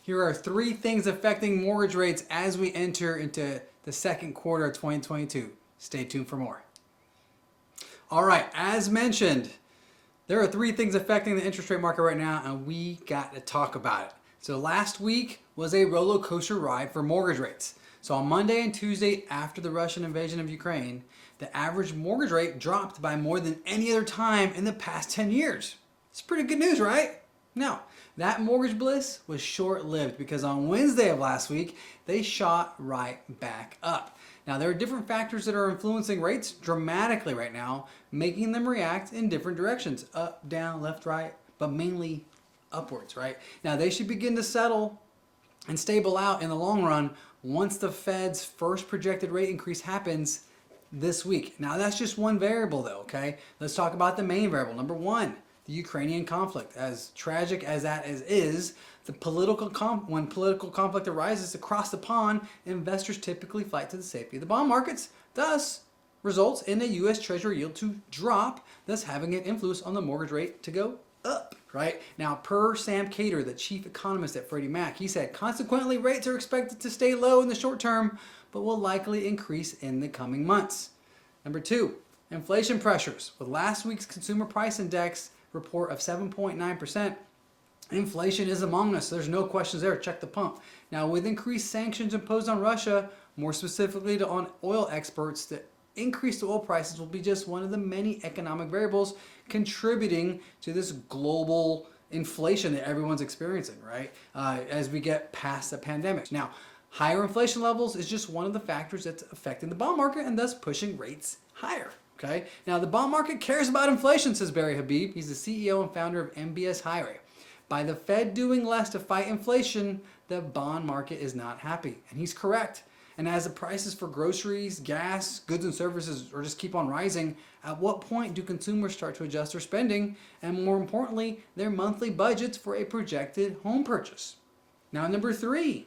Here are 3 things affecting mortgage rates as we enter into the second quarter of 2022. Stay tuned for more. All right, as mentioned, there are 3 things affecting the interest rate market right now, and we got to talk about it. So last week was a roller coaster ride for mortgage rates. So on Monday and Tuesday after the Russian invasion of Ukraine, the average mortgage rate dropped by more than any other time in the past 10 years. It's pretty good news, right? Now, that mortgage bliss was short-lived because on Wednesday of last week, they shot right back up. Now, there are different factors that are influencing rates dramatically right now, making them react in different directions, up, down, left, right, but mainly upwards, right? Now, they should begin to settle and stable out in the long run once the Fed's first projected rate increase happens this week. Now, that's just one variable though, okay? Let's talk about the main variable. Number 1, the Ukrainian conflict. As tragic as that is, when political conflict arises across the pond, investors typically flight to the safety of the bond markets. Thus, results in the U.S. Treasury yield to drop, thus having an influence on the mortgage rate to go up, right? Now, per Sam Cater, the chief economist at Freddie Mac, he said, consequently, rates are expected to stay low in the short term, but will likely increase in the coming months. Number 2, inflation pressures. With last week's consumer price index report of 7.9%, inflation is among us. There's no questions there. Check the pump. Now, with increased sanctions imposed on Russia, more specifically on oil exports, the increased oil prices will be just one of the many economic variables contributing to this global inflation that everyone's experiencing, right? As we get past the pandemic. Now, higher inflation levels is just one of the factors that's affecting the bond market and thus pushing rates higher. Okay. Now, the bond market cares about inflation, says Barry Habib. He's the CEO and founder of MBS High Rate. By the Fed doing less to fight inflation, the bond market is not happy. And he's correct. And as the prices for groceries, gas, goods and services or just keep on rising, at what point do consumers start to adjust their spending and, more importantly, their monthly budgets for a projected home purchase? Now, number 3,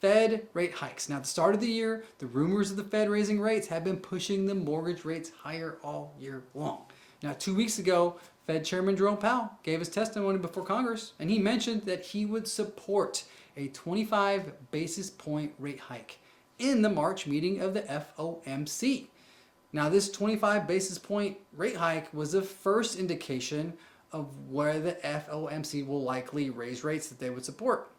Fed rate hikes. Now, at the start of the year, the rumors of the Fed raising rates have been pushing the mortgage rates higher all year long. Now, 2 weeks ago, Fed Chairman Jerome Powell gave his testimony before Congress, and he mentioned that he would support a 25 basis point rate hike in the March meeting of the FOMC. Now, this 25 basis point rate hike was the first indication of where the FOMC will likely raise rates that they would support.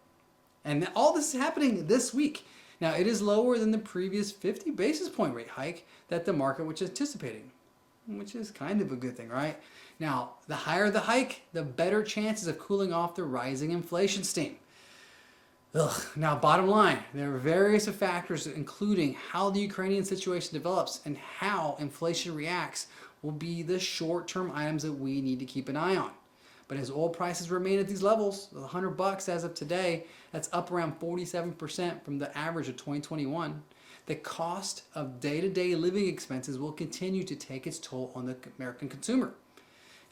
And all this is happening this week. Now, it is lower than the previous 50 basis point rate hike that the market was anticipating, which is kind of a good thing, right? Now, the higher the hike, the better chances of cooling off the rising inflation steam. Now, bottom line, there are various factors, including how the Ukrainian situation develops and how inflation reacts, will be the short-term items that we need to keep an eye on. But as oil prices remain at these levels, $100 as of today, that's up around 47% from the average of 2021. The cost of day-to-day living expenses will continue to take its toll on the American consumer.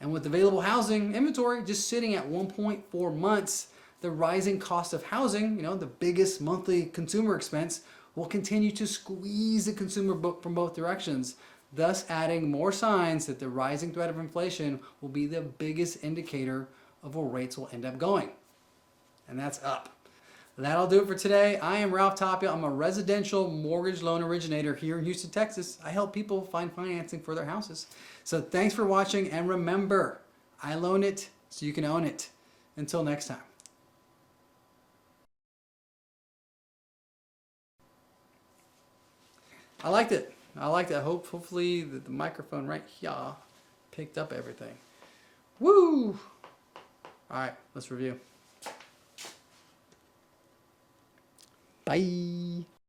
And with available housing inventory just sitting at 1.4 months, the rising cost of housing, the biggest monthly consumer expense, will continue to squeeze the consumer book from both directions, thus adding more signs that the rising threat of inflation will be the biggest indicator of where rates will end up going. And that's up. That'll do it for today. I am Ralph Tapia. I'm a residential mortgage loan originator here in Houston, Texas. I help people find financing for their houses. So thanks for watching, and remember, I loan it so you can own it. Until next time. I liked it. Hopefully the microphone right here picked up everything. Woo! All right, let's review. Bye.